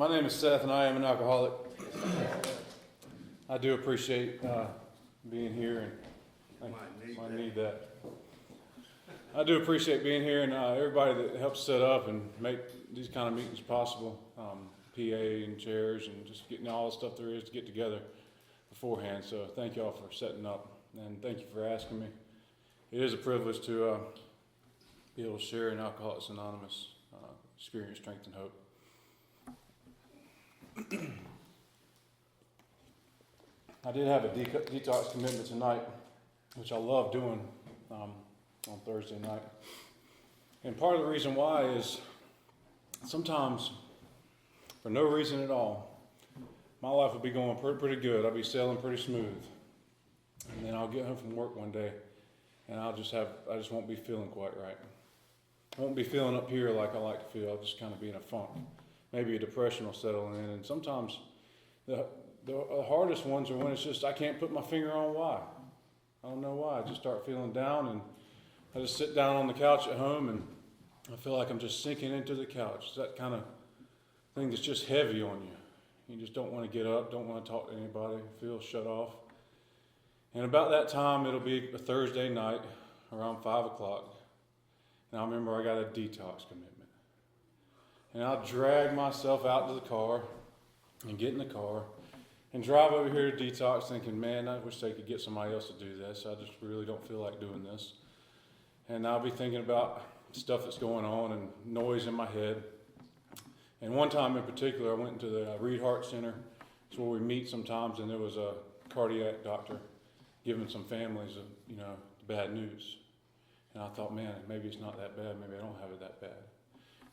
My name is Seth, and I am an alcoholic. I do appreciate being here, and I need that. I do appreciate being here, and everybody that helps set up and make these kind of meetings possible. PA and chairs, and just getting all the stuff there is to get together beforehand. So thank you all for setting up, and thank you for asking me. It is a privilege to be able to share in Alcoholics Anonymous experience, strength, and hope. I did have a detox commitment tonight, which I love doing on Thursday night. And part of the reason why is sometimes, for no reason at all, my life would be going pretty good. I'd be sailing pretty smooth. And then I'll get home from work one day, and I just won't be feeling quite right. I won't be feeling up here like I like to feel. I'll just kind of be in a funk. Maybe a depression will settle in, and sometimes the hardest ones are when it's just I can't put my finger on why. I don't know why. I just start feeling down, and I just sit down on the couch at home, and I feel like I'm just sinking into the couch. It's that kind of thing that's just heavy on you. You just don't want to get up, don't want to talk to anybody, feel shut off. And about that time, it'll be a Thursday night around 5 o'clock, and I remember I got a detox commitment. And I'll drag myself out to the car and get in the car and drive over here to detox thinking, man, I wish they could get somebody else to do this. I just really don't feel like doing this. And I'll be thinking about stuff that's going on and noise in my head. And one time in particular, I went into the Reed Heart Center. It's where we meet sometimes, and there was a cardiac doctor giving some families, bad news. And I thought, man, maybe it's not that bad. Maybe I don't have it that bad.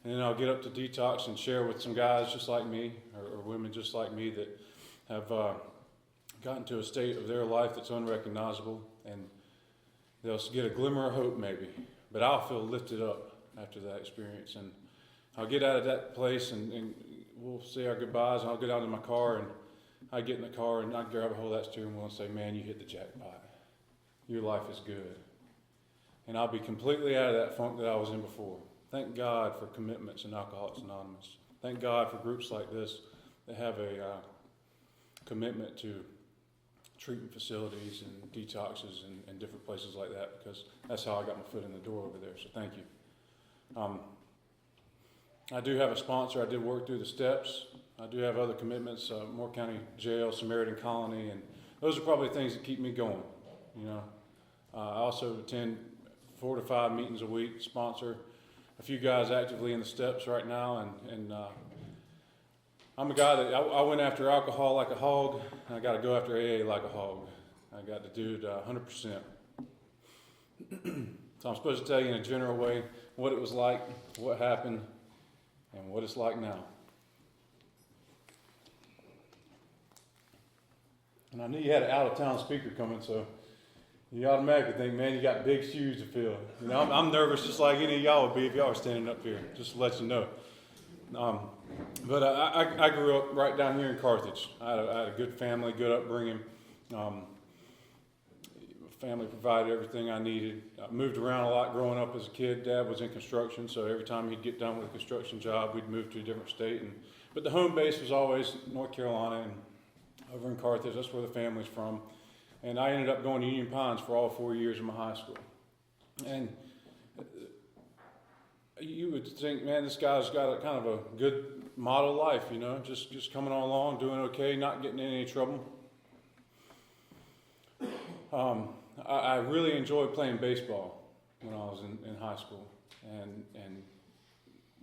And then I'll get up to detox and share with some guys just like me, or women just like me that have gotten to a state of their life that's unrecognizable, and they'll get a glimmer of hope maybe. But I'll feel lifted up after that experience. And I'll get out of that place, and we'll say our goodbyes, and I'll get out in my car, and I get in the car, and I grab a hold of that steering wheel and say, man, you hit the jackpot. Your life is good. And I'll be completely out of that funk that I was in before. Thank God for commitments in Alcoholics Anonymous. Thank God for groups like this that have a commitment to treatment facilities and detoxes and different places like that, because that's how I got my foot in the door over there. So thank you. I do have a sponsor. I did work through the steps. I do have other commitments, Moore County Jail, Samaritan Colony, and those are probably things that keep me going. I also attend 4 to 5 meetings a week, sponsor a few guys actively in the steps right now, and I'm a guy that I went after alcohol like a hog, and I got to go after AA like a hog. I got to do it 100%. So I'm supposed to tell you in a general way what it was like, what happened, and what it's like now. And I knew you had an out-of-town speaker coming, so you automatically think, man, you got big shoes to fill. I'm nervous just like any of y'all would be if y'all were standing up here, just to let you know. But I grew up right down here in Carthage. I had a good family, good upbringing. Family provided everything I needed. I moved around a lot growing up as a kid. Dad was in construction, so every time he'd get done with a construction job, we'd move to a different state. But the home base was always North Carolina and over in Carthage. That's where the family's from. And I ended up going to Union Pines for all 4 years of my high school. And you would think, man, this guy's got a kind of a good model life, just coming on along, doing okay, not getting in any trouble. I really enjoyed playing baseball when I was in high school. And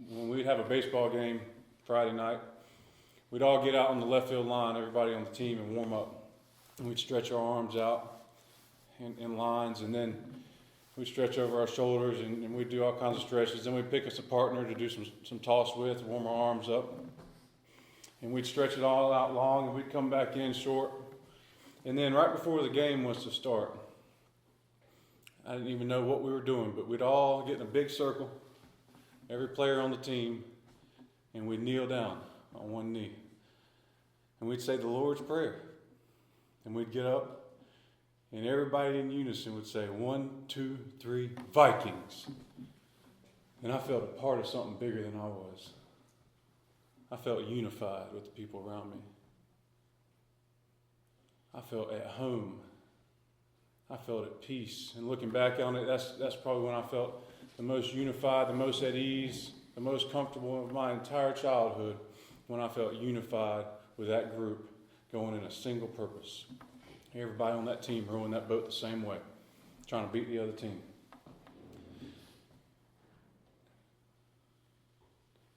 when we'd have a baseball game Friday night, we'd all get out on the left field line, everybody on the team, and warm up. And we'd stretch our arms out in lines, and then we'd stretch over our shoulders, and we'd do all kinds of stretches. Then we'd pick us a partner to do some toss with, warm our arms up. And we'd stretch it all out long, and we'd come back in short. And then right before the game was to start, I didn't even know what we were doing, but we'd all get in a big circle, every player on the team, and we'd kneel down on one knee. And we'd say the Lord's Prayer. And we'd get up, and everybody in unison would say, 1, 2, 3, Vikings. And I felt a part of something bigger than I was. I felt unified with the people around me. I felt at home. I felt at peace. And looking back on it, that's probably when I felt the most unified, the most at ease, the most comfortable of my entire childhood, when I felt unified with that group going in a single purpose. Everybody on that team rowing that boat the same way, trying to beat the other team.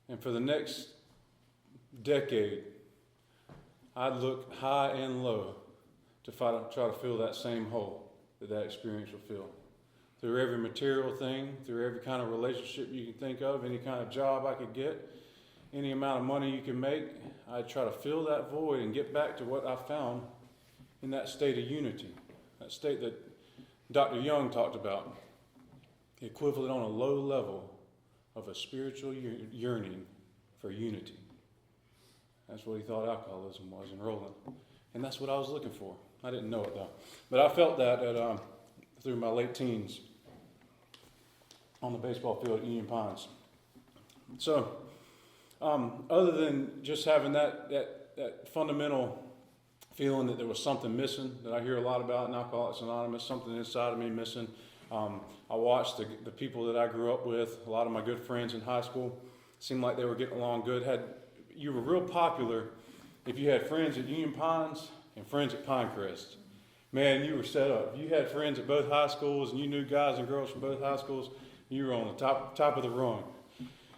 And for the next decade, I'd look high and low to try to fill that same hole that experience will fill. Through every material thing, through every kind of relationship you can think of, any kind of job I could get, any amount of money you can make, I'd try to fill that void and get back to what I found in that state of unity, that state that Dr. Young talked about, equivalent on a low level of a spiritual yearning for unity. That's what he thought alcoholism was in Roland. And that's what I was looking for. I didn't know it though. But I felt that through my late teens on the baseball field at Union Pines. So, other than just having that fundamental feeling that there was something missing that I hear a lot about in Alcoholics Anonymous, something inside of me missing, I watched the people that I grew up with, a lot of my good friends in high school, seemed like they were getting along good. You were real popular if you had friends at Union Pines and friends at Pinecrest. Man, you were set up. You had friends at both high schools, and you knew guys and girls from both high schools. You were on the top of the rung.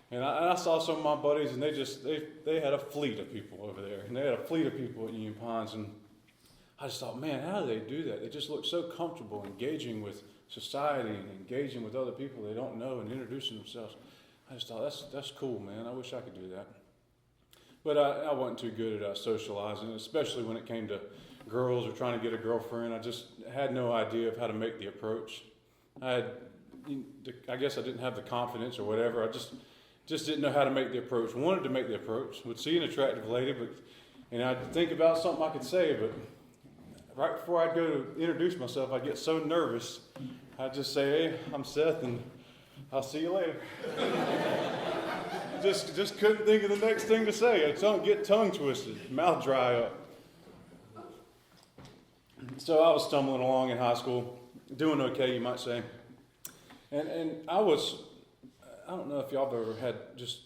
And I saw some of my buddies, and they had a fleet of people over there, and they had a fleet of people at Union Pines, and I just thought, man, how do they do that? They just look so comfortable engaging with society and engaging with other people they don't know and introducing themselves. I just thought, that's cool, man. I wish I could do that. But I wasn't too good at socializing, especially when it came to girls or trying to get a girlfriend. I just had no idea of how to make the approach. I guess I didn't have the confidence or whatever. I just didn't know how to make the approach. Wanted to make the approach. Would see an attractive lady, and I'd think about something I could say, but right before I'd go to introduce myself, I'd get so nervous. I'd just say, hey, I'm Seth, and I'll see you later. just couldn't think of the next thing to say. I'd get tongue twisted, mouth dry up. So I was stumbling along in high school, doing okay, you might say. And I don't know if y'all have ever had just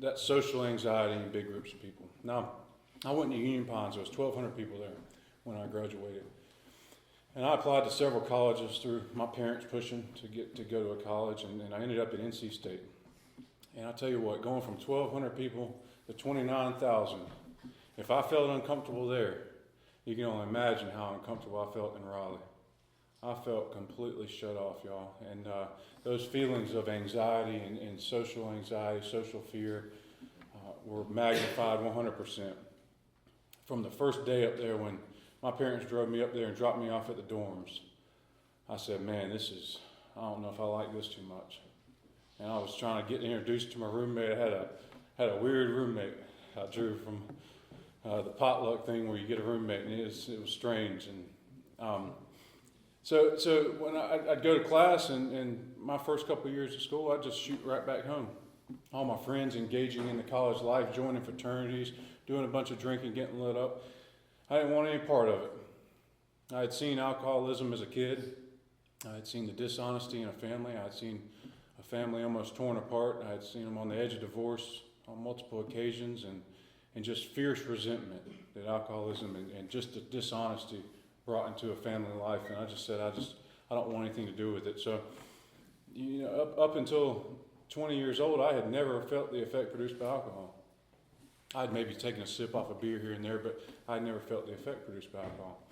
that social anxiety in big groups of people. Now, I went to Union Pines. There was 1,200 people there when I graduated. And I applied to several colleges through my parents pushing to go to a college, and I ended up at NC State. And I tell you what, going from 1,200 people to 29,000, if I felt uncomfortable there, you can only imagine how uncomfortable I felt in Raleigh. I felt completely shut off, y'all. And those feelings of anxiety and social anxiety, social fear, were magnified 100%. From the first day up there when my parents drove me up there and dropped me off at the dorms, I said, man, I don't know if I like this too much. And I was trying to get introduced to my roommate. I had a weird roommate I drew from the potluck thing where you get a roommate, and it was strange. And so when I'd go to class, and my first couple of years of school, I'd just shoot right back home. All my friends engaging in the college life, joining fraternities, doing a bunch of drinking, getting lit up. I didn't want any part of it. I had seen alcoholism as a kid. I had seen the dishonesty in a family. I had seen a family almost torn apart. I had seen them on the edge of divorce on multiple occasions, and just fierce resentment that alcoholism and just the dishonesty brought into a family life. And I just said, I don't want anything to do with it. So, up until 20 years old, I had never felt the effect produced by alcohol. I'd maybe taken a sip off a beer here and there, but I'd never felt the effect produced by alcohol.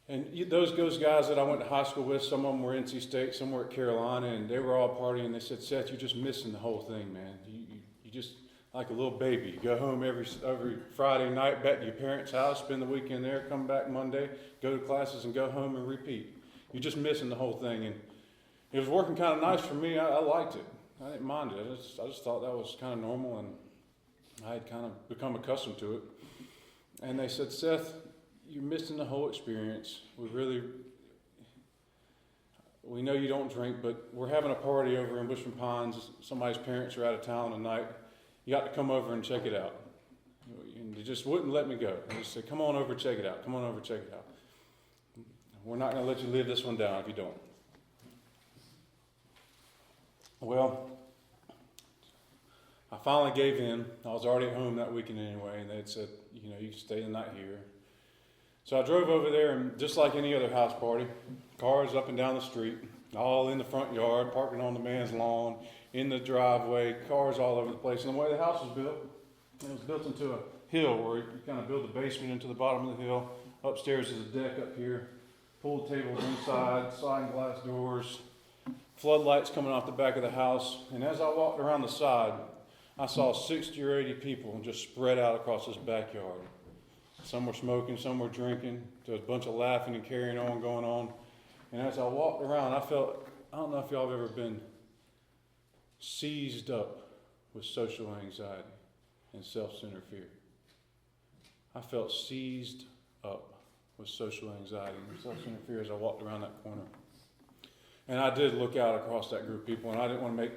And those guys that I went to high school with, some of them were NC State, some were at Carolina, and they were all partying. They said, Seth, you're just missing the whole thing, man. You just like a little baby. You go home every Friday night, back to your parents' house, spend the weekend there, come back Monday, go to classes, and go home and repeat. You're just missing the whole thing. And it was working kind of nice for me. I liked it. I didn't mind it. I just thought that was kind of normal, and I had kind of become accustomed to it. And they said, Seth, you're missing the whole experience. We know you don't drink, but we're having a party over in Bushman Pines. Somebody's parents are out of town tonight, You got to come over and check it out. And they just wouldn't let me go. They just said, come on over, check it out. Come on over, check it out. We're not going to let you live this one down if you don't. Well, I finally gave in. I was already at home that weekend anyway, and they had said, you can stay the night here. So I drove over there, and just like any other house party, cars up and down the street, all in the front yard, parking on the man's lawn, in the driveway, cars all over the place. And the way the house was built, it was built into a hill where you kind of build the basement into the bottom of the hill. Upstairs is a deck up here, pool tables inside, sliding glass doors, floodlights coming off the back of the house. And as I walked around the side, I saw 60 or 80 people just spread out across this backyard. Some were smoking, some were drinking. There was a bunch of laughing and carrying on going on. And as I walked around, I don't know if y'all have ever been seized up with social anxiety and self-centered fear. I felt seized up with social anxiety and self-centered fear as I walked around that corner. And I did look out across that group of people, and I didn't want to make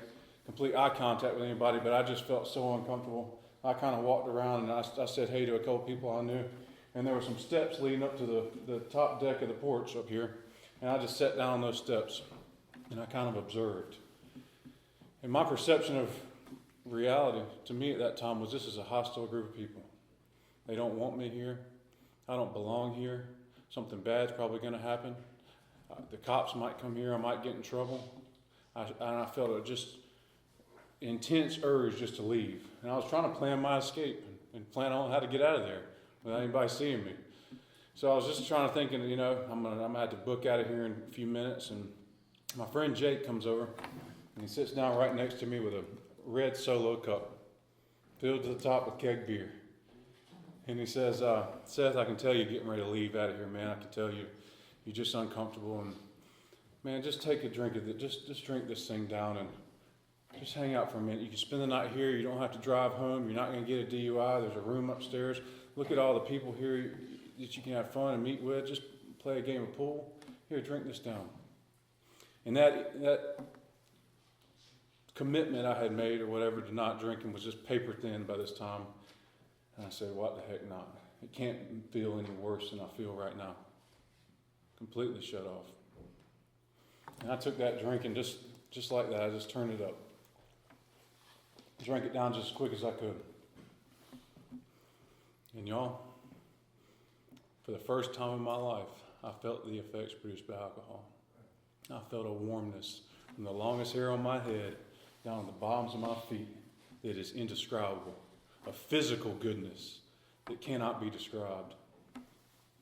complete eye contact with anybody, but I just felt so uncomfortable. I kind of walked around, and I said hey to a couple people I knew, and there were some steps leading up to the top deck of the porch up here, and I just sat down on those steps, and I kind of observed. And my perception of reality to me at that time was this is a hostile group of people. They don't want me here. I don't belong here. Something bad's probably going to happen. The cops might come here. I might get in trouble. And I felt a just intense urge just to leave. And I was trying to plan my escape and plan on how to get out of there without anybody seeing me. So I was just trying to think, I'm gonna have to book out of here in a few minutes. And my friend Jake comes over, and he sits down right next to me with a red Solo cup filled to the top with keg beer. And he says, Seth, I can tell you're getting ready to leave out of here, man. I can tell you're just uncomfortable. And, man, just take a drink of it. Just drink this thing down and just hang out for a minute. You can spend the night here. You don't have to drive home. You're not going to get a DUI. There's a room upstairs. Look at all the people here that you can have fun and meet with. Just play a game of pool. Here, drink this down. And that commitment I had made or whatever to not drinking was just paper thin by this time. And I said, what the heck not? It can't feel any worse than I feel right now. Completely shut off. And I took that drink and just like that, I just turned it up. Drank it down just as quick as I could. And y'all, for the first time in my life, I felt the effects produced by alcohol. I felt a warmness from the longest hair on my head down to the bottoms of my feet that is indescribable. A physical goodness that cannot be described.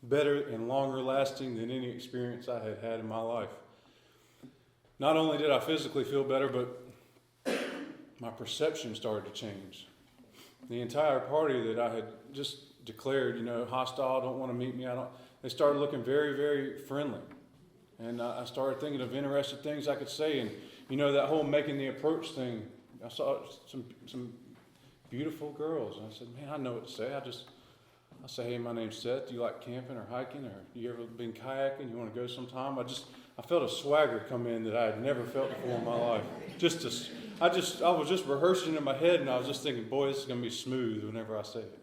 Better and longer lasting than any experience I had had in my life. Not only did I physically feel better, but my perception started to change. The entire party that I had just declared, hostile, don't want to meet me, they started looking very, very friendly. And I started thinking of interesting things I could say. And, that whole making the approach thing, I saw some beautiful girls. And I said, man, I know what to say. I say, hey, my name's Seth. Do you like camping or hiking? Or you ever been kayaking? You want to go sometime? I felt a swagger come in that I had never felt before in my life. I was just rehearsing in my head, and I was just thinking, boy, this is going to be smooth whenever I say it.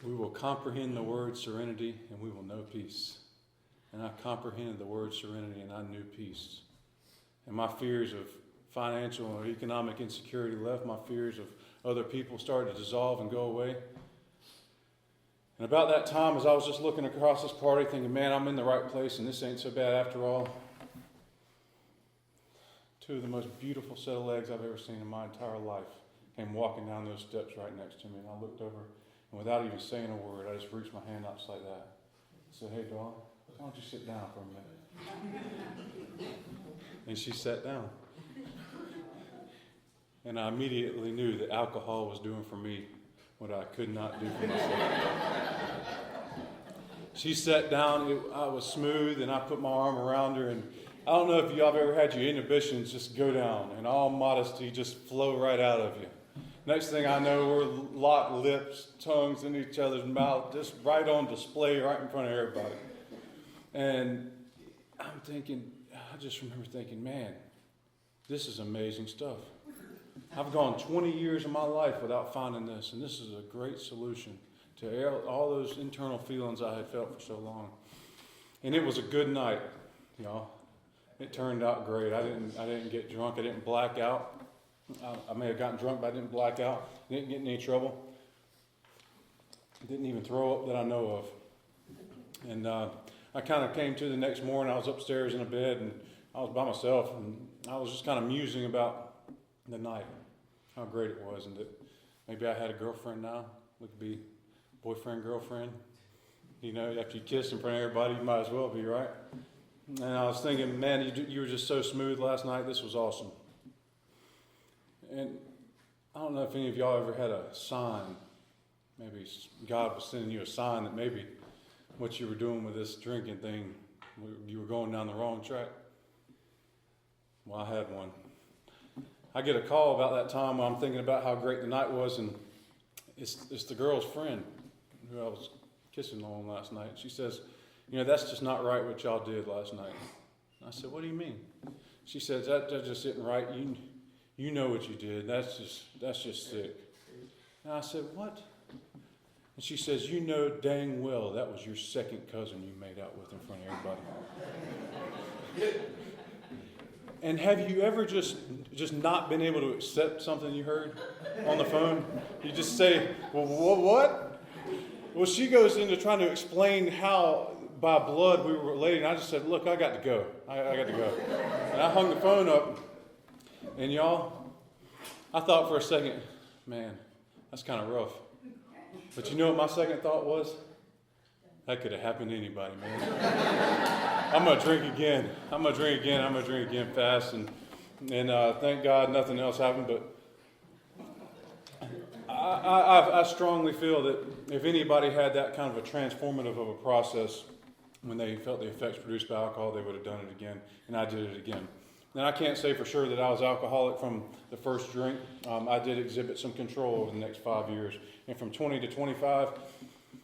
We will comprehend the word serenity, and we will know peace. And I comprehended the word serenity, and I knew peace. And my fears of financial or economic insecurity left. My fears of other people started to dissolve and go away. And about that time, as I was just looking across this party thinking, man, I'm in the right place and this ain't so bad after all, two of the most beautiful set of legs I've ever seen in my entire life came walking down those steps right next to me. And I looked over, and without even saying a word, I just reached my hand out just like that. I said, hey, darling, why don't you sit down for a minute? And she sat down. And I immediately knew that alcohol was doing for me what I could not do for myself. She sat down, I was smooth, and I put my arm around her. And I don't know if y'all have ever had your inhibitions just go down and all modesty just flow right out of you. Next thing I know, we're locked lips, tongues in each other's mouth, just right on display right in front of everybody. And I just remember thinking, man, this is amazing stuff. I've gone 20 years of my life without finding this, and this is a great solution to all those internal feelings I had felt for so long. And it was a good night, y'all. It turned out great. I didn't get drunk. I didn't black out. I may have gotten drunk, but I didn't black out. Didn't get in any trouble. Didn't even throw up that I know of. And I kind of came to the next morning. I was upstairs in a bed, and I was by myself, and I was just kind of musing about the night, how great it was, and that maybe I had a girlfriend now. We could be boyfriend, girlfriend. You know, after you kiss in front of everybody, you might as well be, right? And I was thinking, man, you were just so smooth last night. This was awesome. And I don't know if any of y'all ever had a sign. Maybe God was sending you a sign that maybe what you were doing with this drinking thing, you were going down the wrong track. Well, I had one. I get a call about that time when I'm thinking about how great the night was, and it's the girl's friend who I was kissing on last night. She says, you know, that's just not right what y'all did last night. I said, what do you mean? She says, that just isn't right. You know what you did. That's just sick. And I said, what? And she says, you know dang well that was your second cousin you made out with in front of everybody. And have you ever just not been able to accept something you heard on the phone? You just say, well, what? Well, she goes into trying to explain how by blood we were related. And I just said, look, I got to go. I got to go. And I hung the phone up. And y'all, I thought for a second, man, that's kind of rough. But you know what my second thought was? That could have happened to anybody, man. I'm going to drink again. I'm going to drink again fast. And thank God nothing else happened. But I strongly feel that if anybody had that kind of a transformative of a process when they felt the effects produced by alcohol, they would have done it again. And I did it again. And I can't say for sure that I was alcoholic from the first drink. I did exhibit some control over the next 5 years. And from 20 to 25,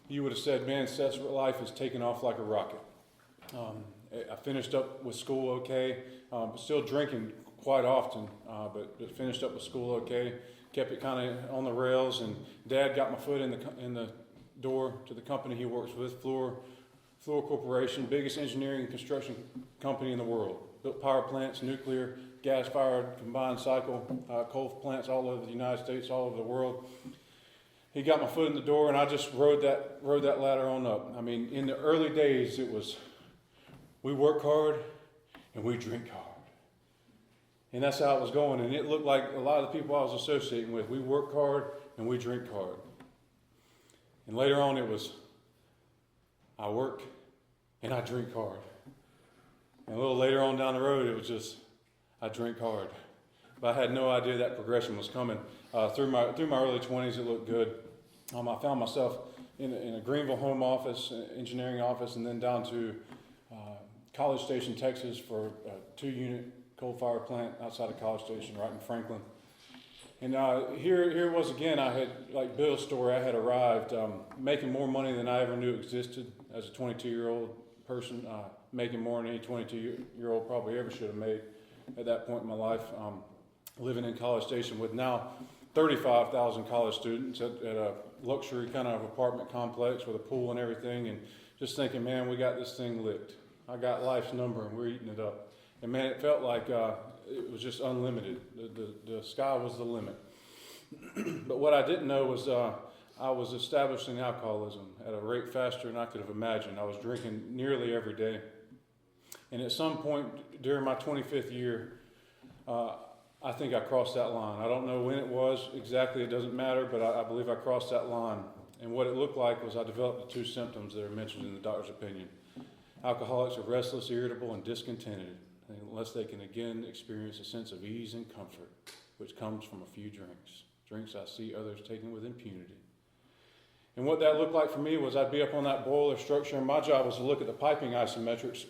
you would have said, man, Seth's life has taken off like a rocket. I finished up with school okay, still drinking quite often, but finished up with school okay, kept it kind of on the rails, and Dad got my foot in the door to the company he works with, Fluor Corporation, biggest engineering and construction company in the world. Built power plants, nuclear, gas-fired, combined cycle, coal plants all over the United States, all over the world. He got my foot in the door, and I just rode that ladder on up. I mean, in the early days, it was, we work hard and we drink hard. And that's how it was going. And it looked like a lot of the people I was associating with, we work hard and we drink hard. And later on, it was, I work and I drink hard. And a little later on down the road, it was just, I drink hard. But I had no idea that progression was coming. Through my early 20s, it looked good. I found myself in a Greenville home office, engineering office, and then down to College Station, Texas, for a 2-unit coal-fired plant outside of College Station, right in Franklin. And here was again. I had, like Bill's story, I had arrived making more money than I ever knew existed as a 22-year-old person, making more than any 22-year-old probably ever should have made at that point in my life. Living in College Station with now 35,000 college students at a luxury kind of apartment complex with a pool and everything, and just thinking, man, we got this thing licked. I got life's number and we're eating it up. And man, it felt like it was just unlimited. The sky was the limit. But what I didn't know was I was establishing alcoholism at a rate faster than I could have imagined. I was drinking nearly every day. And at some point during my 25th year, I think I crossed that line. I don't know when it was exactly, it doesn't matter, but I believe I crossed that line. And what it looked like was I developed the 2 symptoms that are mentioned in the doctor's opinion. Alcoholics are restless, irritable, and discontented unless they can again experience a sense of ease and comfort, which comes from a few drinks. Drinks I see others taking with impunity. And what that looked like for me was I'd be up on that boiler structure, and my job was to look at the piping isometrics,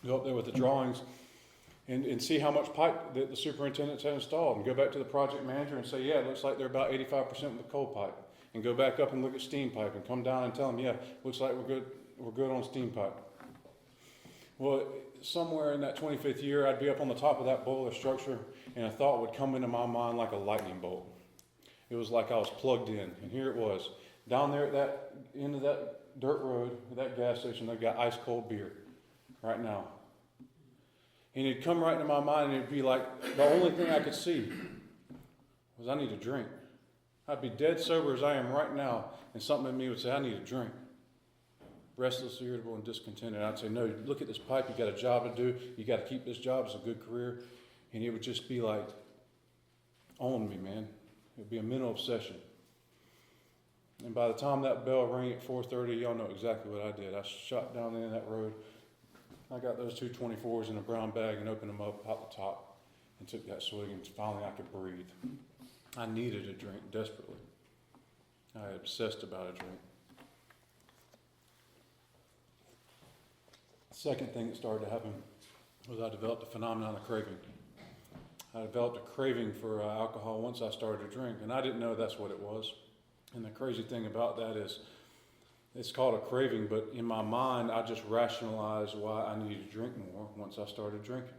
go up there with the drawings, and see how much pipe the superintendents had installed, and go back to the project manager and say, yeah, it looks like they're about 85% with the coal pipe. And go back up and look at steam pipe and come down and tell them, yeah, looks like we're good on steam pipe. Well, somewhere in that 25th year, I'd be up on the top of that boiler structure, and a thought would come into my mind like a lightning bolt. It was like I was plugged in, and here it was. Down there at that end of that dirt road, that gas station, they've got ice cold beer right now. And it'd come right into my mind, and it'd be like the only thing I could see was I need a drink. I'd be dead sober as I am right now, and something in me would say, I need a drink. Restless, irritable, and discontented. I'd say, no, look at this pipe. You got a job to do. You got to keep this job. It's a good career. And it would just be like, on me, man. It would be a mental obsession. And by the time that bell rang at 4:30, y'all know exactly what I did. I shot down the end of that road. I got those 224s in a brown bag and opened them up out the top and took that swig, and finally I could breathe. I needed a drink desperately. I obsessed about a drink. The second thing that started to happen was I developed a phenomenon of craving. I developed a craving for alcohol once I started to drink, and I didn't know that's what it was. And the crazy thing about that is it's called a craving, but in my mind, I just rationalized why I needed to drink more once I started drinking.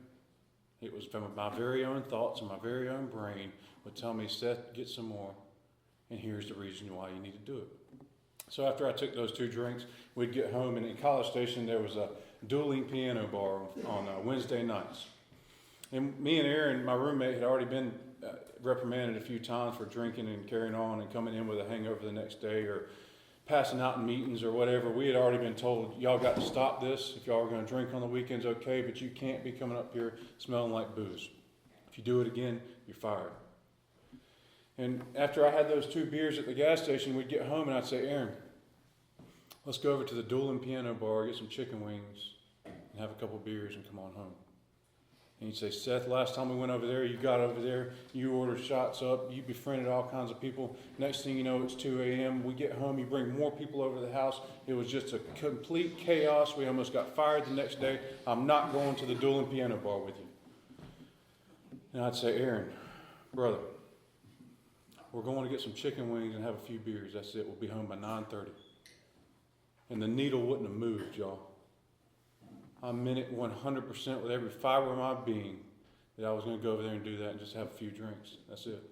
It was from my very own thoughts and my very own brain would tell me, Seth, get some more, and here's the reason why you need to do it. So after I took those 2 drinks, we'd get home, and in College Station, there was a dueling piano bar on Wednesday nights. And me and Aaron, my roommate, had already been reprimanded a few times for drinking and carrying on and coming in with a hangover the next day or passing out in meetings or whatever. We had already been told, y'all got to stop this. If y'all are going to drink on the weekends, okay, but you can't be coming up here smelling like booze. If you do it again, you're fired. And after I had those 2 beers at the gas station, we'd get home and I'd say, Aaron, let's go over to the dueling piano bar, get some chicken wings, and have a couple beers and come on home. And you'd say, Seth, last time we went over there, you got over there, you ordered shots up, you befriended all kinds of people. Next thing you know, it's 2 a.m. We get home, you bring more people over to the house. It was just a complete chaos. We almost got fired the next day. I'm not going to the dueling piano bar with you. And I'd say, Aaron, brother, we're going to get some chicken wings and have a few beers. That's it. We'll be home by 9:30. And the needle wouldn't have moved, y'all. I meant it 100% with every fiber of my being that I was going to go over there and do that and just have a few drinks. That's it.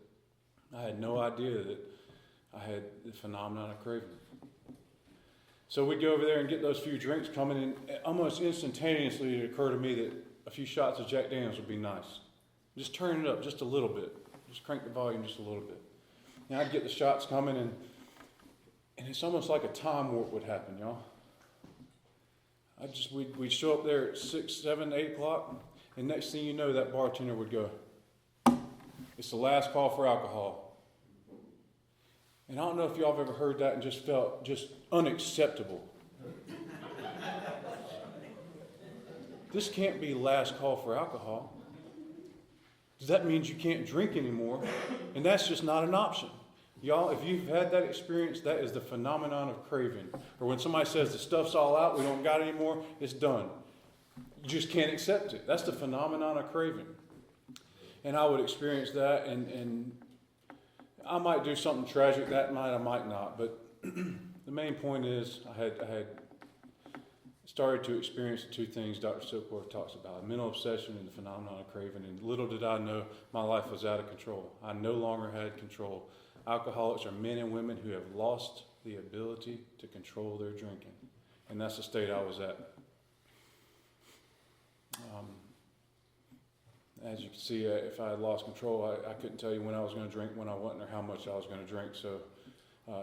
I had no idea that I had the phenomenon of craving. So we'd go over there and get those few drinks coming, and almost instantaneously it occurred to me that a few shots of Jack Daniels would be nice. Just turn it up just a little bit. Just crank the volume just a little bit. And I'd get the shots coming, and it's almost like a time warp would happen, y'all. We'd show up there at 6, 7, 8 o'clock, and next thing you know, that bartender would go, it's the last call for alcohol. And I don't know if y'all have ever heard that and just felt just unacceptable. This can't be last call for alcohol. That means you can't drink anymore, and that's just not an option. Y'all, if you've had that experience, that is the phenomenon of craving. Or when somebody says the stuff's all out, we don't got any more, it's done. You just can't accept it. That's the phenomenon of craving. And I would experience that, and I might do something tragic that night, I might not. But the main point is I had started to experience the 2 things Dr. Silkworth talks about, mental obsession and the phenomenon of craving. And little did I know my life was out of control. I no longer had control. Alcoholics are men and women who have lost the ability to control their drinking. And that's the state I was at. As you can see, if I had lost control, I couldn't tell you when I was going to drink, when I wasn't, or how much I was going to drink. So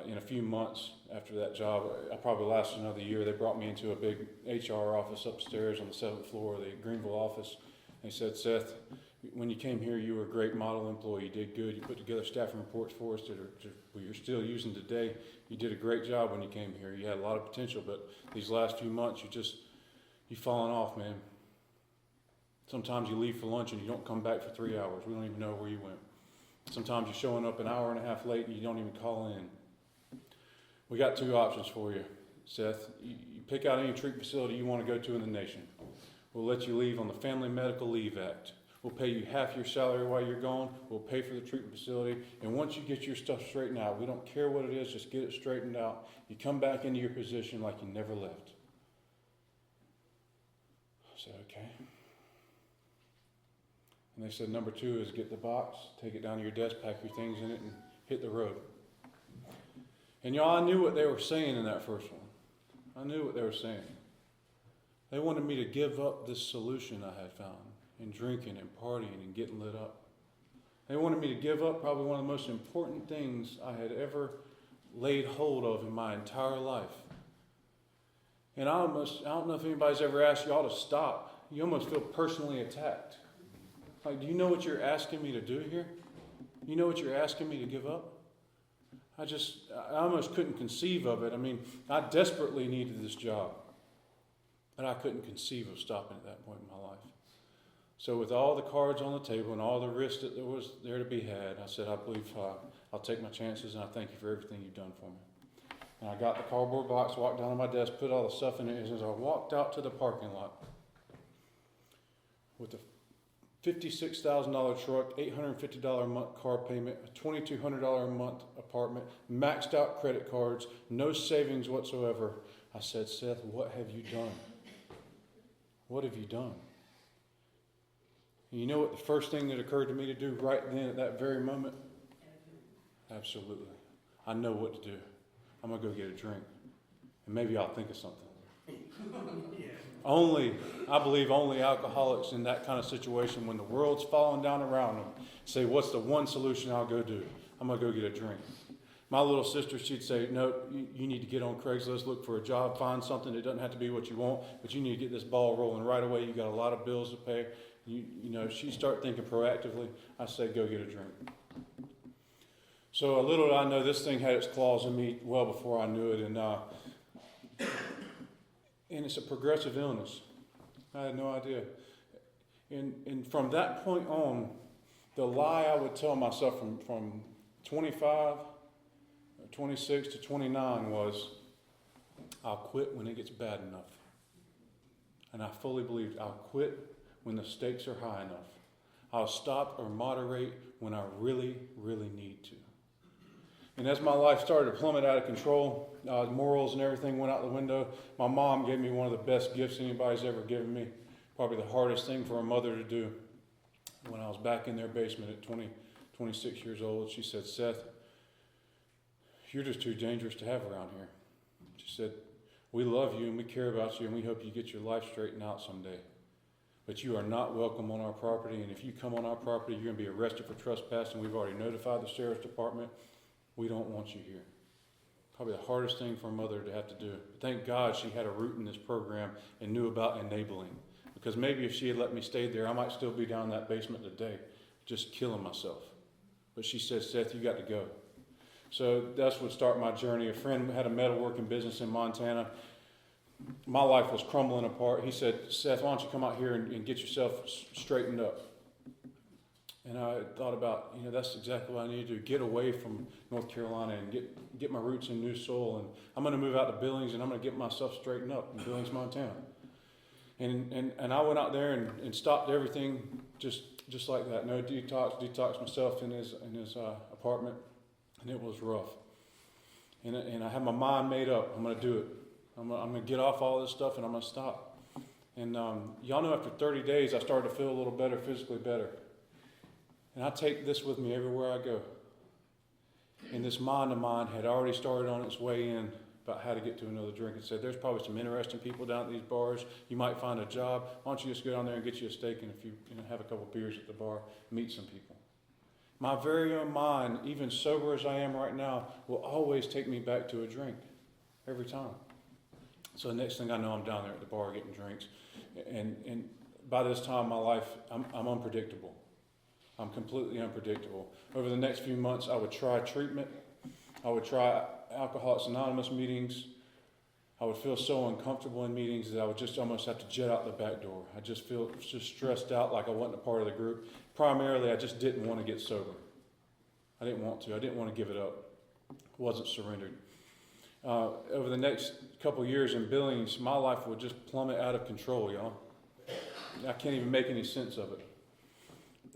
in a few months after that job, I probably lasted another year. They brought me into a big HR office upstairs on the 7th floor of the Greenville office. They said, Seth, when you came here, you were a great model employee. You did good. You put together staffing reports for us that you're still using today. You did a great job when you came here. You had a lot of potential, but these last few months, you've fallen off, man. Sometimes you leave for lunch and you don't come back for 3 hours. We don't even know where you went. Sometimes you're showing up an hour and a half late and you don't even call in. We got 2 options for you, Seth. You pick out any treatment facility you want to go to in the nation. We'll let you leave on the Family Medical Leave Act. We'll pay you half your salary while you're gone. We'll pay for the treatment facility. And once you get your stuff straightened out, we don't care what it is, just get it straightened out. You come back into your position like you never left. I said, okay. And they said, number 2 is get the box, take it down to your desk, pack your things in it, and hit the road. And y'all, I knew what they were saying in that first one. I knew what they were saying. They wanted me to give up this solution I had found in drinking and partying and getting lit up. They wanted me to give up probably one of the most important things I had ever laid hold of in my entire life. And I don't know if anybody's ever asked y'all to stop. You almost feel personally attacked. Like, do you know what you're asking me to do here? You know what you're asking me to give up? I almost couldn't conceive of it. I mean, I desperately needed this job. But I couldn't conceive of stopping at that point in my life. So with all the cards on the table and all the risk that there was there to be had, I said, I believe I'll take my chances, and I thank you for everything you've done for me. And I got the cardboard box, walked down to my desk, put all the stuff in it, and as I walked out to the parking lot with a $56,000 truck, $850 a month car payment, a $2,200 a month apartment, maxed out credit cards, no savings whatsoever, I said, Seth, what have you done? What have you done? And you know what the first thing that occurred to me to do right then at that very moment? Absolutely. I know what to do. I'm going to go get a drink. And maybe I'll think of something. I believe only alcoholics in that kind of situation, when the world's falling down around them, say, what's the one solution I'll go do? I'm going to go get a drink. My little sister, she'd say, no, you need to get on Craigslist, look for a job, find something. It doesn't have to be what you want, but you need to get this ball rolling right away. You got a lot of bills to pay. You know, she'd start thinking proactively. I say, go get a drink. So little did I know, this thing had its claws in me well before I knew it, and it's a progressive illness. I had no idea. And from that point on, the lie I would tell myself from 25, 26 to 29 was, I'll quit when it gets bad enough. And I fully believed I'll quit when the stakes are high enough. I'll stop or moderate when I really, really need to. And as my life started to plummet out of control, morals and everything went out the window. My mom gave me one of the best gifts anybody's ever given me. Probably the hardest thing for a mother to do. When I was back in their basement at 26 years old, she said, Seth, you're just too dangerous to have around here. She said, we love you and we care about you and we hope you get your life straightened out someday. But you are not welcome on our property, and if you come on our property, you're going to be arrested for trespassing. We've already notified the sheriff's department. We don't want you here. Probably the hardest thing for a mother to have to do. But thank God she had a root in this program and knew about enabling. Because maybe if she had let me stay there, I might still be down in that basement today, just killing myself. But she said, Seth, you got to go. So that's what started my journey. A friend had a metalworking business in Montana. My life was crumbling apart. He said, Seth, why don't you come out here and get yourself straightened up? And I thought about, that's exactly what I need to do. Get away from North Carolina and get my roots in new soil. And I'm going to move out to Billings, and I'm going to get myself straightened up in Billings, Montana. And I went out there and stopped everything just like that. No detox myself in his apartment, and it was rough. And I had my mind made up. I'm going to do it. I'm going to get off all this stuff, and I'm going to stop. And y'all know after 30 days, I started to feel a little better, physically better. And I take this with me everywhere I go. And this mind of mine had already started on its way in about how to get to another drink. And said, there's probably some interesting people down at these bars. You might find a job. Why don't you just go down there and get you a steak, and if you have a couple beers at the bar, meet some people. My very own mind, even sober as I am right now, will always take me back to a drink every time. So the next thing I know, I'm down there at the bar getting drinks. And by this time in my life, I'm unpredictable. I'm completely unpredictable. Over the next few months, I would try treatment. I would try Alcoholics Anonymous meetings. I would feel so uncomfortable in meetings that I would just almost have to jet out the back door. I just feel just stressed out, like I wasn't a part of the group. Primarily, I just didn't want to get sober. I didn't want to. I didn't want to give it up. I wasn't surrendered. Over the next couple years in Billings, my life would just plummet out of control, y'all. I can't even make any sense of it.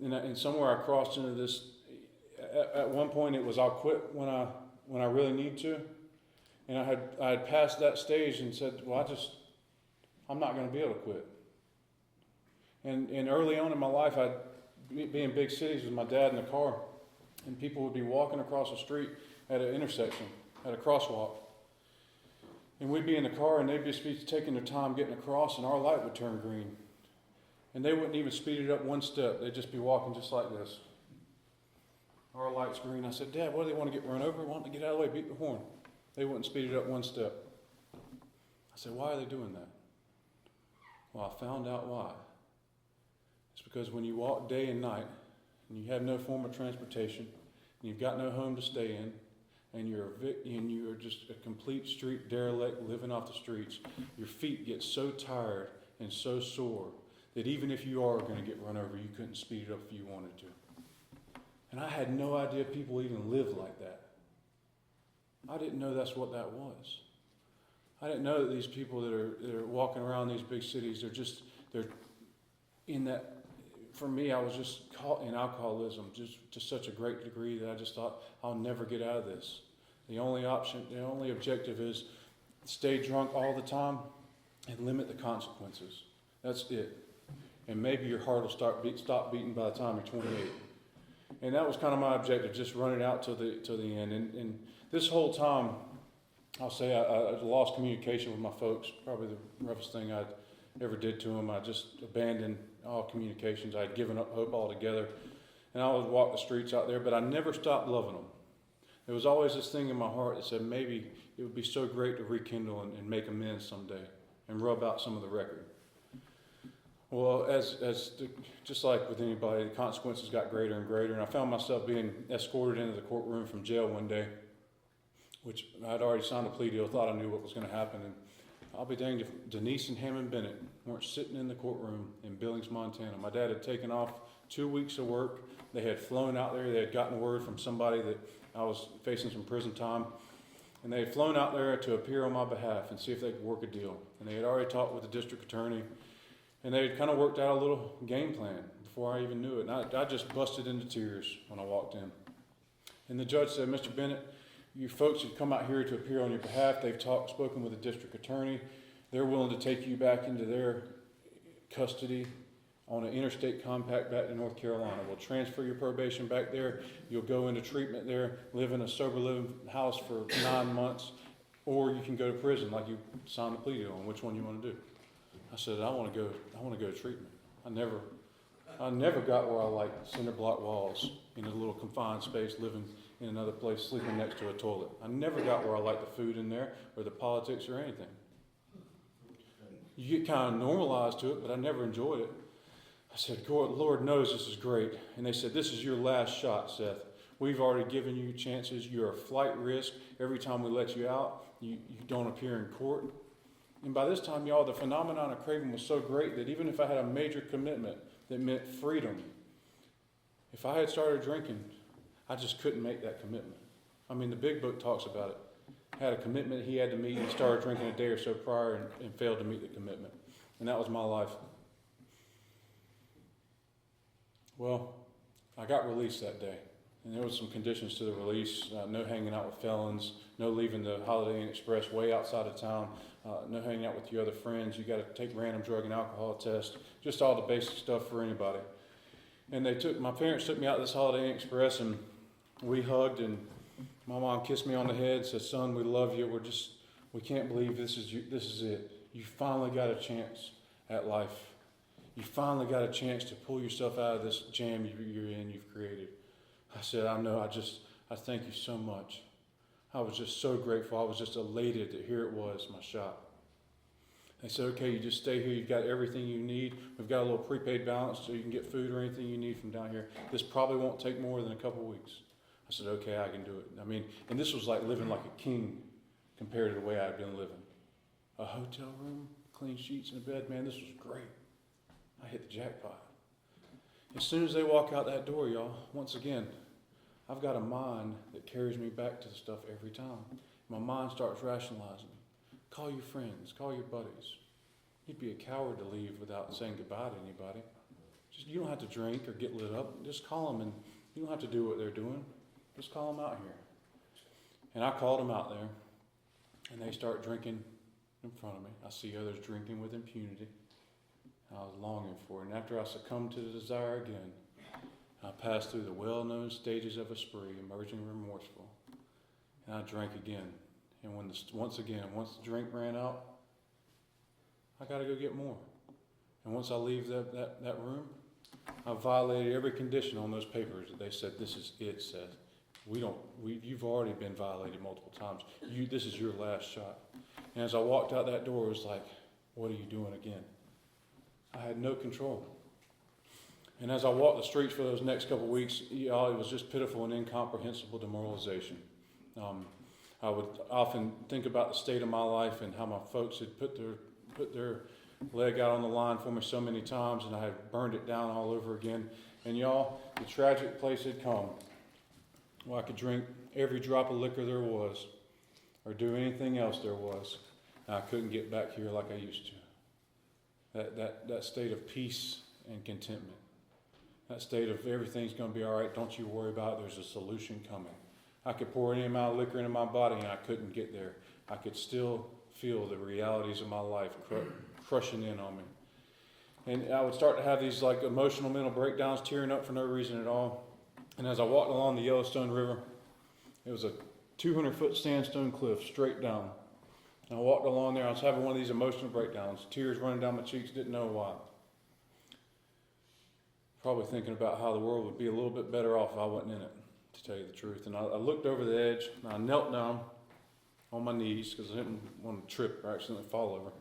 And somewhere I crossed into this. At one point, it was I'll quit when I really need to, and I had passed that stage and said, well, I'm not going to be able to quit. And early on in my life, I'd be in big cities with my dad in the car, and people would be walking across the street at an intersection, at a crosswalk. And we'd be in the car, and they'd just be taking their time getting across, and our light would turn green. And they wouldn't even speed it up one step. They'd just be walking just like this. Our light's green. I said, Dad, what do they want to get run over? Why don't they get out of the way, beat the horn? They wouldn't speed it up one step. I said, why are they doing that? Well, I found out why. It's because when you walk day and night, and you have no form of transportation, and you've got no home to stay in, and you're just a complete street derelict living off the streets, your feet get so tired and so sore that even if you are going to get run over, you couldn't speed it up if you wanted to. And I had no idea people even lived like that. I didn't know that's what that was. I didn't know that these people that are walking around these big cities, they're in that. For me, I was just caught in alcoholism just to such a great degree that I just thought, I'll never get out of this. The only objective is stay drunk all the time and limit the consequences. That's it. And maybe your heart will stop beating by the time you're 28. And that was kind of my objective, just run it out to the end. And this whole time, I'll say I lost communication with my folks. Probably the roughest thing I'd ever did to them. I just abandoned all communications. I had given up hope altogether. And I would walk the streets out there, but I never stopped loving them. There was always this thing in my heart that said maybe it would be so great to rekindle and make amends someday and rub out some of the record. Well, just like with anybody, the consequences got greater and greater, and I found myself being escorted into the courtroom from jail one day, which I'd already signed a plea deal, thought I knew what was going to happen, and I'll be danged if Denise and Hammond Bennett weren't sitting in the courtroom in Billings, Montana. My dad had taken off 2 weeks of work. They had flown out there. They had gotten word from somebody that I was facing some prison time, and they had flown out there to appear on my behalf and see if they could work a deal. And they had already talked with the district attorney, and they had kind of worked out a little game plan before I even knew it. And I just busted into tears when I walked in. And the judge said, Mr. Bennett, you folks have come out here to appear on your behalf. They've spoken with the district attorney. They're willing to take you back into their custody on an interstate compact back to North Carolina. We'll transfer your probation back there. You'll go into treatment there, live in a sober living house for 9 months, or you can go to prison like you signed the plea deal on. Which one you want to do? I said, I want to go to treatment. I never got where I liked cinder block walls in a little confined space, living in another place, sleeping next to a toilet. I never got where I liked the food in there or the politics or anything. You get kind of normalized to it, but I never enjoyed it. I said, Lord knows this is great. And they said, this is your last shot, Seth. We've already given you chances. You're a flight risk. Every time we let you out, you don't appear in court. And by this time, y'all, the phenomenon of craving was so great that even if I had a major commitment that meant freedom, if I had started drinking, I just couldn't make that commitment. I mean, the big book talks about it. Had a commitment he had to meet. He started drinking a day or so prior and failed to meet the commitment. And that was my life. Well, I got released that day. And there was some conditions to the release. No hanging out with felons. No leaving the Holiday Inn Express way outside of town. No hanging out with your other friends. You got to take random drug and alcohol tests. Just all the basic stuff for anybody. And my parents took me out to this Holiday Inn Express, and we hugged, and my mom kissed me on the head, said, son, we love you. We can't believe this is it. You finally got a chance at life. You finally got a chance to pull yourself out of this jam you've created. I said, I know, I thank you so much. I was just so grateful. I was just elated that here it was, my shot. They said, okay, you just stay here. You've got everything you need. We've got a little prepaid balance so you can get food or anything you need from down here. This probably won't take more than a couple weeks. I said, okay, I can do it. I mean, and this was like living like a king compared to the way I'd been living. A hotel room, clean sheets and a bed, man, this was great. I hit the jackpot. As soon as they walk out that door, y'all, once again, I've got a mind that carries me back to the stuff every time. My mind starts rationalizing. Call your friends, call your buddies. You'd be a coward to leave without saying goodbye to anybody. You don't have to drink or get lit up. Just call them, and you don't have to do what they're doing. Just call them out here. And I called them out there, and they start drinking in front of me. I see others drinking with impunity. I was longing for it. And after I succumbed to the desire again, I passed through the well-known stages of a spree, emerging remorseful. And I drank again. And once the drink ran out, I got to go get more. And once I leave that room, I violated every condition on those papers that they said, this is it, Seth. You've already been violated multiple times. This is your last shot. And as I walked out that door, it was like, what are you doing again? I had no control. And as I walked the streets for those next couple of weeks, it was just pitiful and incomprehensible demoralization. I would often think about the state of my life and how my folks had put their leg out on the line for me so many times, and I had burned it down all over again. And y'all, the tragic place had come where I could drink every drop of liquor there was or do anything else there was, and I couldn't get back here like I used to. That state of peace and contentment. That state of everything's going to be all right, don't you worry about it, there's a solution coming. I could pour any amount of liquor into my body and I couldn't get there. I could still feel the realities of my life crushing in on me. And I would start to have these like emotional mental breakdowns, tearing up for no reason at all. And as I walked along the Yellowstone River, it was a 200-foot sandstone cliff straight down. And I walked along there, I was having one of these emotional breakdowns, tears running down my cheeks, didn't know why. Probably thinking about how the world would be a little bit better off if I wasn't in it, to tell you the truth. And I looked over the edge, and I knelt down on my knees because I didn't want to trip or accidentally fall over.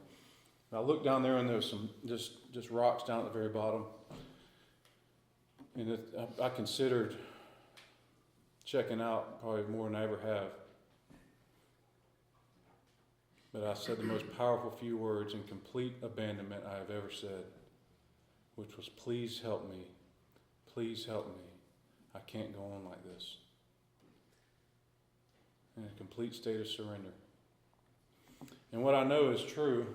And I looked down there, and there was some just rocks down at the very bottom. And I considered checking out probably more than I ever have. But I said the most powerful few words in complete abandonment I have ever said, which was, please help me. Please help me. I can't go on like this. In a complete state of surrender. And what I know is true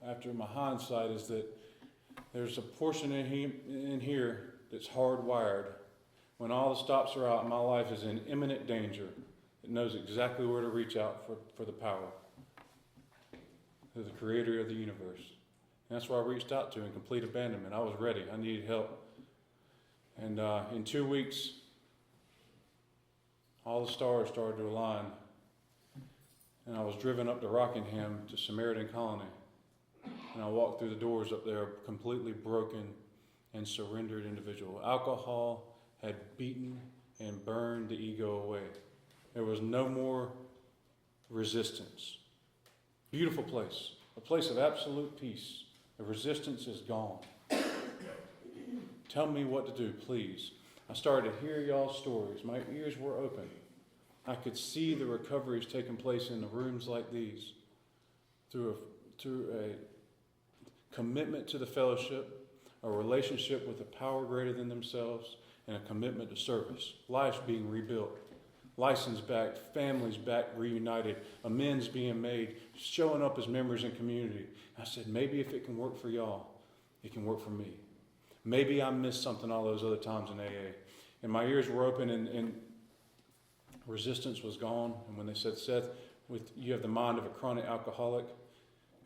after my hindsight is that there's a portion in here that's hardwired. When all the stops are out and my life is in imminent danger, it knows exactly where to reach out for the power. To the creator of the universe. And that's why I reached out to in complete abandonment. I was ready. I needed help. And in 2 weeks, all the stars started to align. And I was driven up to Rockingham to Samaritan Colony. And I walked through the doors up there, a completely broken and surrendered individual. Alcohol had beaten and burned the ego away. There was no more resistance. Beautiful place, a place of absolute peace. The resistance is gone. Tell me what to do, please. I started to hear y'all's stories. My ears were open. I could see the recoveries taking place in the rooms like these through a commitment to the fellowship, a relationship with a power greater than themselves, and a commitment to service. Lives being rebuilt. License back, families back reunited, amends being made, showing up as members in community. I said, maybe if it can work for y'all, it can work for me. Maybe I missed something all those other times in AA. And my ears were open and resistance was gone. And when they said, Seth, you have the mind of a chronic alcoholic,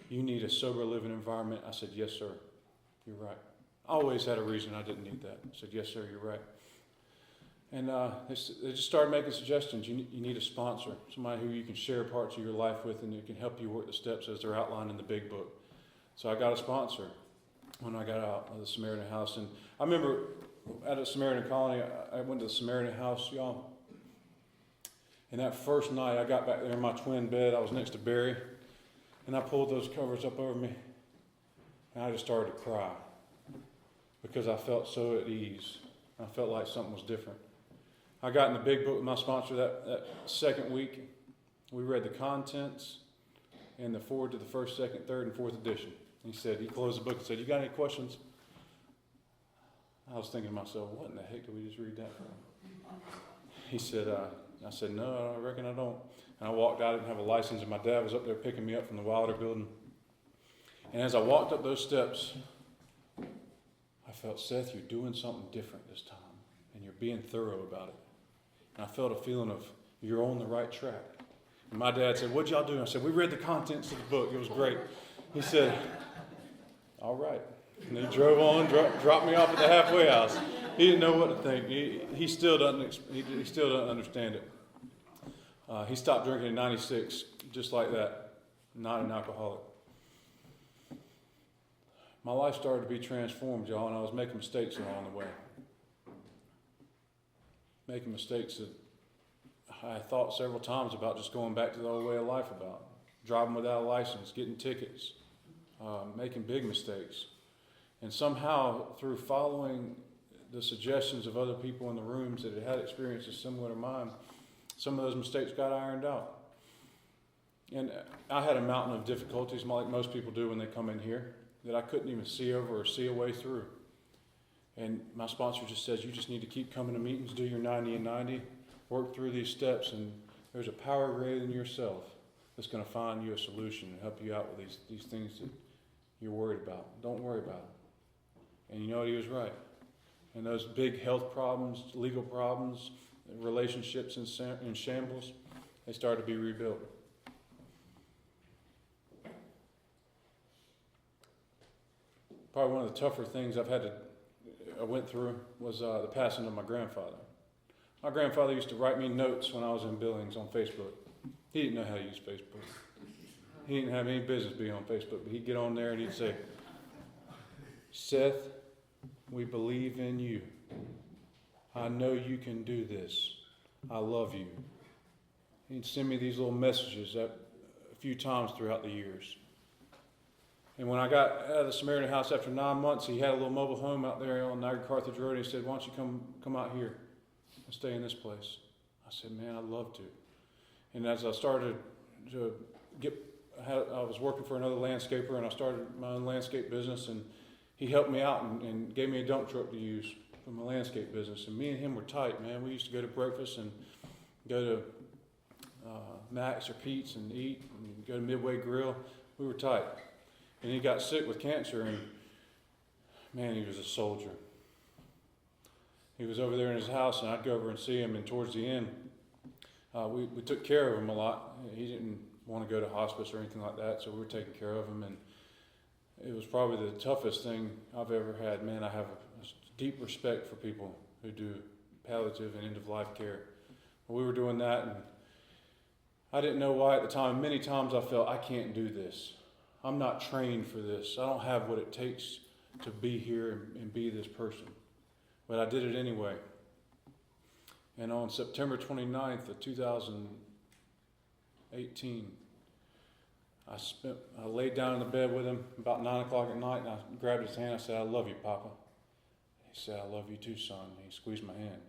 you need a sober living environment. I said, yes, sir, you're right. I always had a reason I didn't need that. I said, yes, sir, you're right. And they just started making suggestions. You need a sponsor, somebody who you can share parts of your life with and who can help you work the steps as they're outlined in the big book. So I got a sponsor when I got out of the Samaritan House. And I remember at a Samaritan Colony, I went to the Samaritan House, y'all. And that first night, I got back there in my twin bed. I was next to Barry. And I pulled those covers up over me. And I just started to cry because I felt so at ease. I felt like something was different. I got in the big book with my sponsor that second week. We read the contents and the forward to the first, second, third, and fourth edition. He closed the book and said, you got any questions? I was thinking to myself, what in the heck did we just read that for? He said, I said, no, I reckon I don't. And I walked out, I didn't have a license, and my dad was up there picking me up from the Wilder building. And as I walked up those steps, I felt, Seth, you're doing something different this time, and you're being thorough about it. And I felt a feeling of, you're on the right track. And my dad said, what'd y'all do? And I said, we read the contents of the book. It was great. He said, all right. And he drove on, dropped me off at the halfway house. He didn't know what to think. He still doesn't understand it. He stopped drinking in '96, just like that. Not an alcoholic. My life started to be transformed, y'all, and I was making mistakes along the way. Making mistakes that I thought several times about just going back to the old way of life about. Driving without a license, getting tickets, making big mistakes. And somehow, through following the suggestions of other people in the rooms that had experiences similar to mine, some of those mistakes got ironed out. And I had a mountain of difficulties, like most people do when they come in here, that I couldn't even see over or see a way through. And my sponsor just says, you just need to keep coming to meetings, do your 90 and 90, work through these steps, and there's a power greater than yourself that's going to find you a solution and help you out with these things that you're worried about. Don't worry about it. And you know what, he was right. And those big health problems, legal problems, relationships in shambles, they started to be rebuilt. Probably one of the tougher things I went through was the passing of my grandfather. My grandfather used to write me notes when I was in Billings on Facebook. He didn't know how to use Facebook. He didn't have any business being on Facebook, but he'd get on there and he'd say, Seth, we believe in you. I know you can do this. I love you. He'd send me these little messages a few times throughout the years. And when I got out of the Samaritan house after 9 months, he had a little mobile home out there on Carthage Road, and he said, why don't you come out here and stay in this place? I said, man, I'd love to. And as I started to I was working for another landscaper, and I started my own landscape business, and he helped me out and gave me a dump truck to use for my landscape business. And me and him were tight, man. We used to go to breakfast and go to Max or Pete's and eat, and go to Midway Grill. We were tight. And he got sick with cancer, and man, he was a soldier. He was over there in his house, and I'd go over and see him, and towards the end, we took care of him a lot. He didn't want to go to hospice or anything like that, so we were taking care of him, and it was probably the toughest thing I've ever had. Man, I have a deep respect for people who do palliative and end-of-life care. But we were doing that, and I didn't know why at the time. Many times I felt, I can't do this. I'm not trained for this. I don't have what it takes to be here and be this person. But I did it anyway. And on September 29th of 2018, I laid down in the bed with him about 9 o'clock at night, and I grabbed his hand. I said, I love you, Papa. He said, I love you too, son. And he squeezed my hand.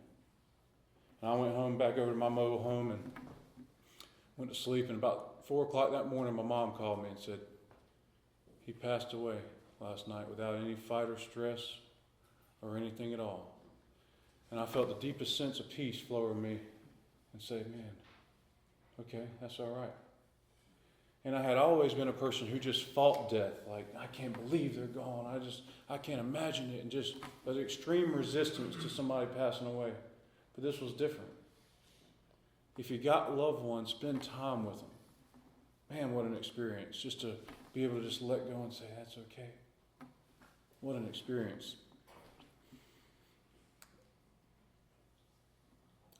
And I went home, back over to my mobile home, and went to sleep. And about 4 o'clock that morning, my mom called me and said, he passed away last night without any fight or stress or anything at all. And I felt the deepest sense of peace flow over me and say, man, okay, that's all right. And I had always been a person who just fought death. Like, I can't believe they're gone. I can't imagine it. And just an extreme resistance to somebody passing away. But this was different. If you got loved ones, spend time with them. Man, what an experience. Just to be able to just let go and say, that's okay. What an experience.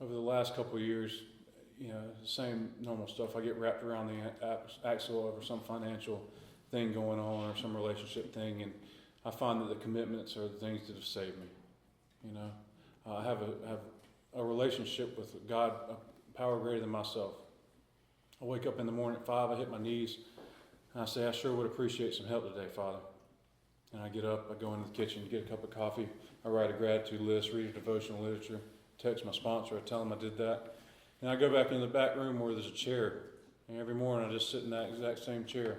Over the last couple of years, the same normal stuff. I get wrapped around the axle over some financial thing going on or some relationship thing, and I find that the commitments are the things that have saved me. I have a relationship with God, a power greater than myself. I wake up in the morning at 5, I hit my knees, and I say, I sure would appreciate some help today, Father. And I get up, I go into the kitchen, get a cup of coffee, I write a gratitude list, read a devotional literature, text my sponsor, I tell him I did that. And I go back in the back room where there's a chair. And every morning I just sit in that exact same chair.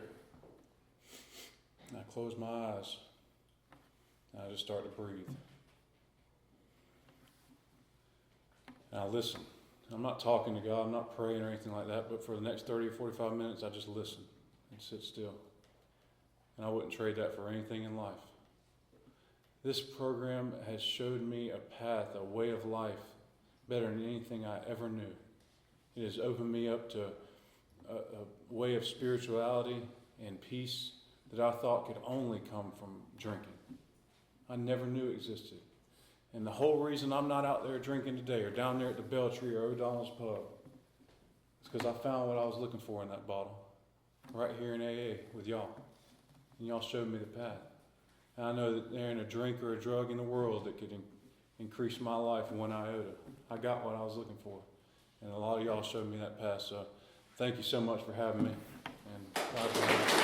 And I close my eyes. And I just start to breathe. And I listen. I'm not talking to God, I'm not praying or anything like that, but for the next 30 or 45 minutes I just listen and sit still. And I wouldn't trade that for anything in life. This program has showed me a path, a way of life, better than anything I ever knew. It has opened me up to a way of spirituality and peace that I thought could only come from drinking. I never knew existed. And the whole reason I'm not out there drinking today or down there at the Beltree or O'Donnell's Pub is because I found what I was looking for in that bottle right here in AA with y'all. And y'all showed me the path. And I know that there ain't a drink or a drug in the world that could increase my life in 1 iota. I got what I was looking for. And a lot of y'all showed me that path. So thank you so much for having me. And God bless you.